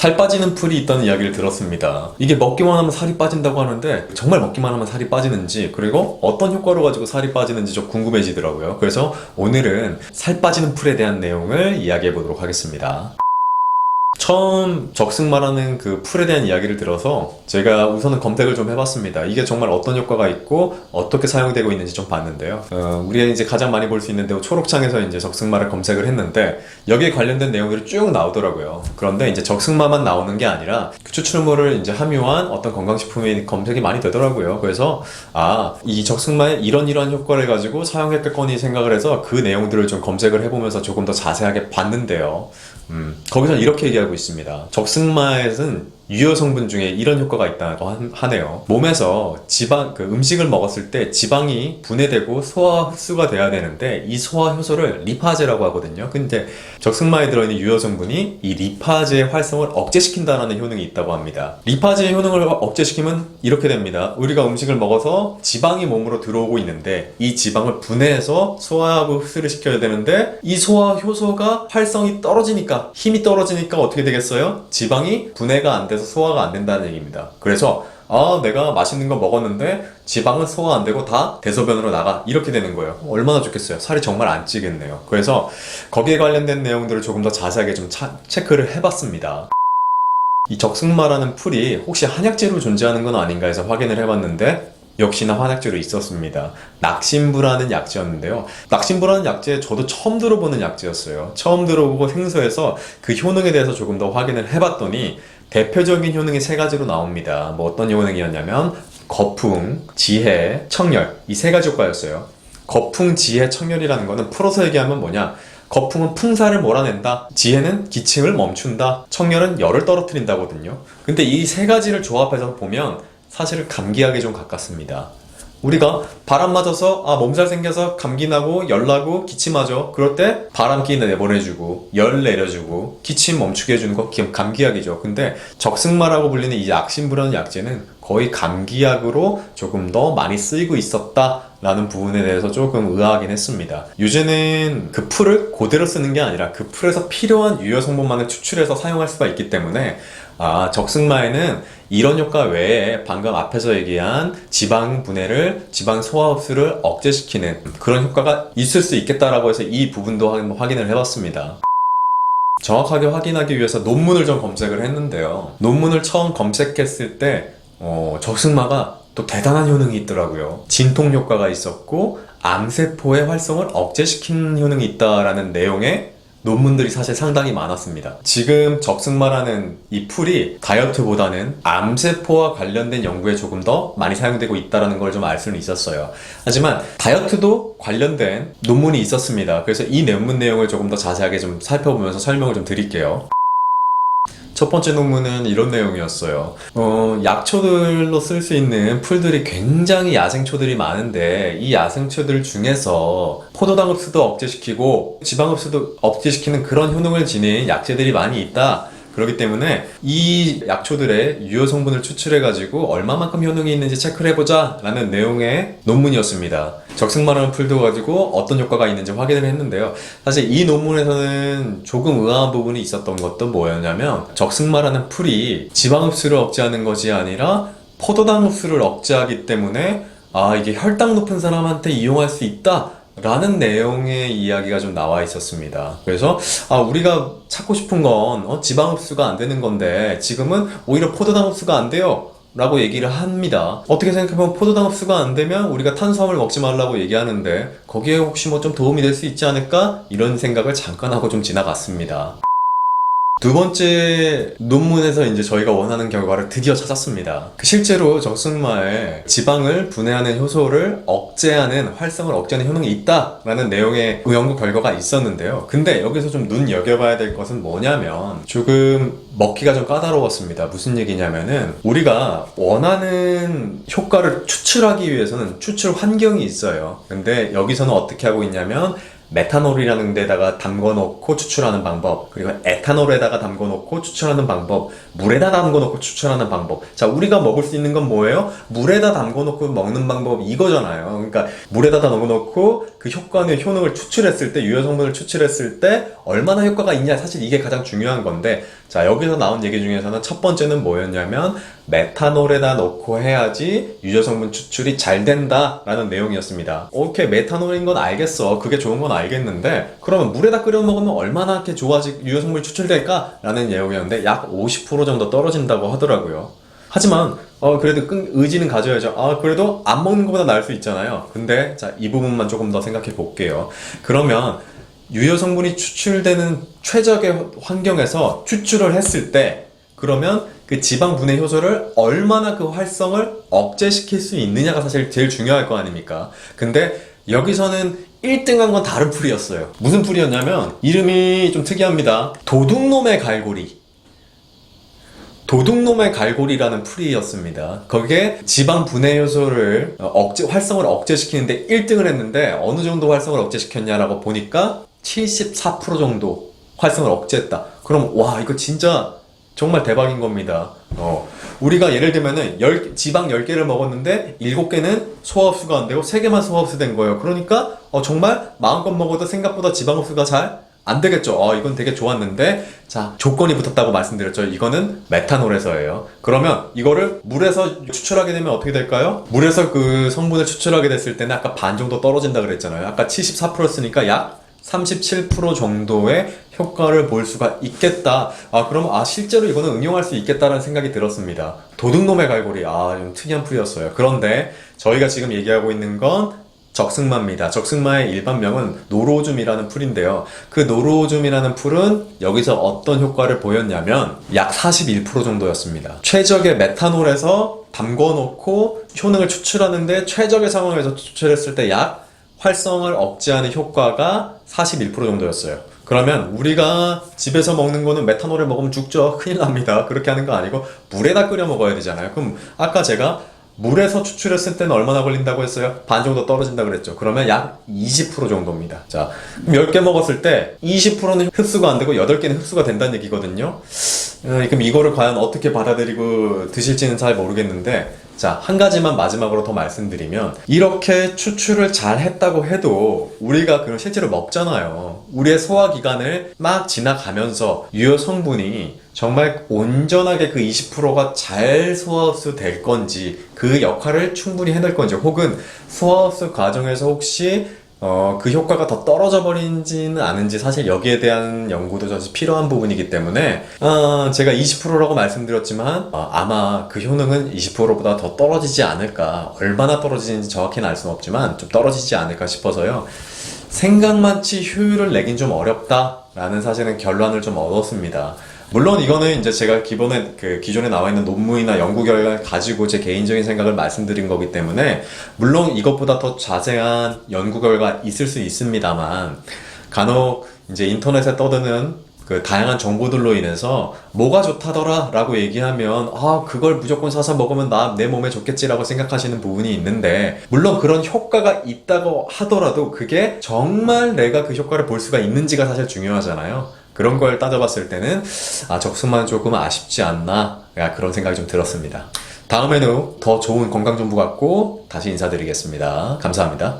살 빠지는 풀이 있다는 이야기를 들었습니다. 이게 먹기만 하면 살이 빠진다고 하는데 정말 먹기만 하면 살이 빠지는지, 그리고 어떤 효과를 가지고 살이 빠지는지 좀 궁금해지더라고요. 그래서 오늘은 살 빠지는 풀에 대한 내용을 이야기해 보도록 하겠습니다. 처음 적승마라는 그 풀에 대한 이야기를 들어서 제가 우선은 검색을 좀 해봤습니다. 이게 정말 어떤 효과가 있고 어떻게 사용되고 있는지 좀 봤는데요. 우리가 이제 가장 많이 볼 수 있는 데고 초록창에서 이제 적승마를 검색을 했는데 여기에 관련된 내용들이 쭉 나오더라고요. 그런데 이제 적승마만 나오는 게 아니라 그 추출물을 이제 함유한 어떤 건강식품이 검색이 많이 되더라고요. 그래서 이 적승마에 이런 효과를 가지고 사용했겠거니 생각을 해서 그 내용들을 좀 검색을 해보면서 조금 더 자세하게 봤는데요. 거기서 이렇게 얘기하고 있습니다. 적승마에는 유효 성분 중에 이런 효과가 있다고 하네요. 몸에서 음식을 먹었을 때 지방이 분해되고 소화 흡수가 돼야 되는데 이 소화 효소를 리파제라고 하거든요. 근데 적승마에 들어있는 유효 성분이 이 리파제의 활성을 억제시킨다는 효능이 있다고 합니다. 리파제의 효능을 억제시키면 이렇게 됩니다. 우리가 음식을 먹어서 지방이 몸으로 들어오고 있는데 이 지방을 분해해서 소화하고 흡수를 시켜야 되는데 이 소화 효소가 활성이 떨어지니까, 힘이 떨어지니까 어떻게 되겠어요? 지방이 분해가 안 돼서 소화가 안 된다는 얘기입니다. 그래서 내가 맛있는 거 먹었는데 지방은 소화 안 되고 다 대소변으로 나가, 이렇게 되는 거예요. 얼마나 좋겠어요. 살이 정말 안 찌겠네요. 그래서 거기에 관련된 내용들을 조금 더 자세하게 좀 체크를 해봤습니다. 이 적승마라는 풀이 혹시 한약재로 존재하는 건 아닌가 해서 확인을 해봤는데 역시나 한약재로 있었습니다. 낙심부라는 약재였는데요. 낙심부라는 약재 저도 처음 들어보는 약재였어요. 처음 들어보고 생소해서 그 효능에 대해서 조금 더 확인을 해봤더니 대표적인 효능이 세 가지로 나옵니다. 뭐 어떤 효능이었냐면 거풍, 지해, 청열, 이 세 가지 효과였어요. 거풍, 지해, 청열이라는 거는 풀어서 얘기하면 뭐냐, 거풍은 풍사를 몰아낸다, 지혜는 기침을 멈춘다, 청열은 열을 떨어뜨린다거든요. 근데 이 세 가지를 조합해서 보면 사실은 감기약에 좀 가깝습니다. 우리가 바람 맞아서 몸살 생겨서 감기 나고 열 나고 기침하죠. 그럴 때 바람기 내보내주고 열 내려주고 기침 멈추게 해주는 거 감기약이죠. 근데 적승마라고 불리는 이 약신부라는 약재는 거의 감기약으로 조금 더 많이 쓰이고 있었다라는 부분에 대해서 조금 의아하긴 했습니다. 요새는 그 풀을 그대로 쓰는 게 아니라 그 풀에서 필요한 유효 성분만을 추출해서 사용할 수가 있기 때문에 적승마에는 이런 효과 외에 방금 앞에서 얘기한 지방 분해를, 지방 소화 흡수를 억제시키는 그런 효과가 있을 수 있겠다라고 해서 이 부분도 한번 확인을 해봤습니다. 정확하게 확인하기 위해서 논문을 좀 검색을 했는데요. 논문을 처음 검색했을 때 적승마가 또 대단한 효능이 있더라고요. 진통 효과가 있었고 암세포의 활성을 억제시키는 효능이 있다라는 내용의 논문들이 사실 상당히 많았습니다. 지금 적승마라는 이 풀이 다이어트보다는 암세포와 관련된 연구에 조금 더 많이 사용되고 있다는 걸 좀 알 수는 있었어요. 하지만 다이어트도 관련된 논문이 있었습니다. 그래서 이 논문 내용을 조금 더 자세하게 좀 살펴보면서 설명을 좀 드릴게요. 첫 번째 논문은 이런 내용이었어요. 약초들로 쓸 수 있는 풀들이 굉장히 야생초들이 많은데 이 야생초들 중에서 포도당 흡수도 억제시키고 지방 흡수도 억제시키는 그런 효능을 지닌 약재들이 많이 있다. 그렇기 때문에 이 약초들의 유효 성분을 추출해가지고 얼마만큼 효능이 있는지 체크를 해보자 라는 내용의 논문이었습니다. 적승마라는 풀도 가지고 어떤 효과가 있는지 확인을 했는데요. 사실 이 논문에서는 조금 의아한 부분이 있었던 것도 뭐였냐면 적승마라는 풀이 지방 흡수를 억제하는 것이 아니라 포도당 흡수를 억제하기 때문에 이게 혈당 높은 사람한테 이용할 수 있다 라는 내용의 이야기가 좀 나와 있었습니다. 그래서 우리가 찾고 싶은 건 지방 흡수가 안 되는 건데 지금은 오히려 포도당 흡수가 안 돼요 라고 얘기를 합니다. 어떻게 생각해보면 포도당 흡수가 안 되면 우리가 탄수화물 먹지 말라고 얘기하는데 거기에 혹시 뭐 좀 도움이 될 수 있지 않을까? 이런 생각을 잠깐 하고 좀 지나갔습니다. 두 번째 논문에서 이제 저희가 원하는 결과를 드디어 찾았습니다. 실제로 적승마에 지방을 분해하는 효소를 억제하는, 활성을 억제하는 효능이 있다라는 내용의 연구 결과가 있었는데요. 근데 여기서 좀 눈여겨봐야 될 것은 뭐냐면 조금 먹기가 좀 까다로웠습니다. 무슨 얘기냐면은 우리가 원하는 효과를 추출하기 위해서는 추출 환경이 있어요. 근데 여기서는 어떻게 하고 있냐면 메탄올이라는 데다가 담궈놓고 추출하는 방법, 그리고 에탄올에다가 담궈놓고 추출하는 방법, 물에다 담궈놓고 추출하는 방법. 자, 우리가 먹을 수 있는 건 뭐예요? 물에다 담궈놓고 먹는 방법 이거잖아요. 그러니까 물에다 담궈놓고 그 효능을 추출했을 때, 유효 성분을 추출했을 때 얼마나 효과가 있냐, 사실 이게 가장 중요한 건데, 자, 여기서 나온 얘기 중에서는 첫 번째는 뭐였냐면 메탄올에다 넣고 해야지 유효 성분 추출이 잘 된다라는 내용이었습니다. 오케이, 메탄올인 건 알겠어. 그게 좋은 건 알겠는데, 그러면 물에다 끓여 먹으면 얼마나 이렇게 유효 성분이 추출될까? 라는 내용이었는데 약 50% 정도 떨어진다고 하더라고요. 하지만 그래도 의지는 가져야죠. 그래도 안 먹는 것보다 나을 수 있잖아요. 근데 자, 이 부분만 조금 더 생각해 볼게요. 그러면 유효 성분이 추출되는 최적의 환경에서 추출을 했을 때, 그러면 그 지방 분해 효소를 얼마나 그 활성을 억제시킬 수 있느냐가 사실 제일 중요할 거 아닙니까? 근데 여기서는 1등한 건 다른 풀이었어요. 무슨 풀이었냐면 이름이 좀 특이합니다. 도둑놈의 갈고리. 도둑놈의 갈고리라는 풀이였습니다. 거기에 지방 분해 요소를 활성을 억제시키는데 1등을 했는데 어느 정도 활성을 억제시켰냐라고 보니까 74% 정도 활성을 억제했다. 그럼 와, 이거 진짜 정말 대박인 겁니다. 우리가 예를 들면은 지방 10개를 먹었는데 7개는 소화 흡수가 안 되고 3개만 소화 흡수된 거예요. 그러니까 정말 마음껏 먹어도 생각보다 지방 흡수가 잘 안 되겠죠. 이건 되게 좋았는데, 자, 조건이 붙었다고 말씀드렸죠. 이거는 메탄올에서예요. 그러면 이거를 물에서 추출하게 되면 어떻게 될까요? 물에서 그 성분을 추출하게 됐을 때는 아까 반 정도 떨어진다 그랬잖아요. 아까 74%였으니까 약 37% 정도의 효과를 볼 수가 있겠다. 그럼 실제로 이거는 응용할 수 있겠다라는 생각이 들었습니다. 도둑놈의 갈고리. 좀 특이한 풀이었어요. 그런데 저희가 지금 얘기하고 있는 건 적승마입니다. 적승마의 일반명은 노로줌이라는 풀인데요. 그 노로줌이라는 풀은 여기서 어떤 효과를 보였냐면 약 41% 정도였습니다. 최적의 메탄올에서 담궈놓고 효능을 추출하는데 최적의 상황에서 추출했을 때 약 활성을 억제하는 효과가 41% 정도였어요. 그러면 우리가 집에서 먹는 거는 메탄올을 먹으면 죽죠. 큰일 납니다. 그렇게 하는 거 아니고 물에다 끓여 먹어야 되잖아요. 그럼 아까 제가 물에서 추출했을 때는 얼마나 걸린다고 했어요? 반 정도 떨어진다 그랬죠. 그러면 약 20% 정도입니다. 자, 그럼 10개 먹었을 때 20%는 흡수가 안 되고 8개는 흡수가 된다는 얘기거든요. 그럼 이거를 과연 어떻게 받아들이고 드실지는 잘 모르겠는데, 자, 한 가지만 마지막으로 더 말씀드리면, 이렇게 추출을 잘 했다고 해도 우리가 그걸 실제로 먹잖아요. 우리의 소화기관을 막 지나가면서 유효 성분이 정말 온전하게 그 20%가 잘 소화흡수 될 건지, 그 역할을 충분히 해낼 건지, 혹은 소화흡수 과정에서 혹시 그 효과가 더 떨어져 버리지는 않은지, 사실 여기에 대한 연구도 사실 필요한 부분이기 때문에 제가 20%라고 말씀드렸지만 아마 그 효능은 20%보다 더 떨어지지 않을까. 얼마나 떨어지는지 정확히는 알 수는 없지만 좀 떨어지지 않을까 싶어서요. 생각만치 효율을 내긴 좀 어렵다라는 사실은 결론을 좀 얻었습니다. 물론 이거는 이제 제가 기존에 나와 있는 논문이나 연구 결과를 가지고 제 개인적인 생각을 말씀드린 거기 때문에, 물론 이것보다 더 자세한 연구 결과 있을 수 있습니다만, 간혹 이제 인터넷에 떠드는 그 다양한 정보들로 인해서 뭐가 좋다더라 라고 얘기하면 그걸 무조건 사서 먹으면 내 몸에 좋겠지라고 생각하시는 부분이 있는데, 물론 그런 효과가 있다고 하더라도 그게 정말 내가 그 효과를 볼 수가 있는지가 사실 중요하잖아요. 그런 걸 따져봤을 때는 적승마는 조금 아쉽지 않나, 그런 생각이 좀 들었습니다. 다음에는 더 좋은 건강 정보 갖고 다시 인사드리겠습니다. 감사합니다.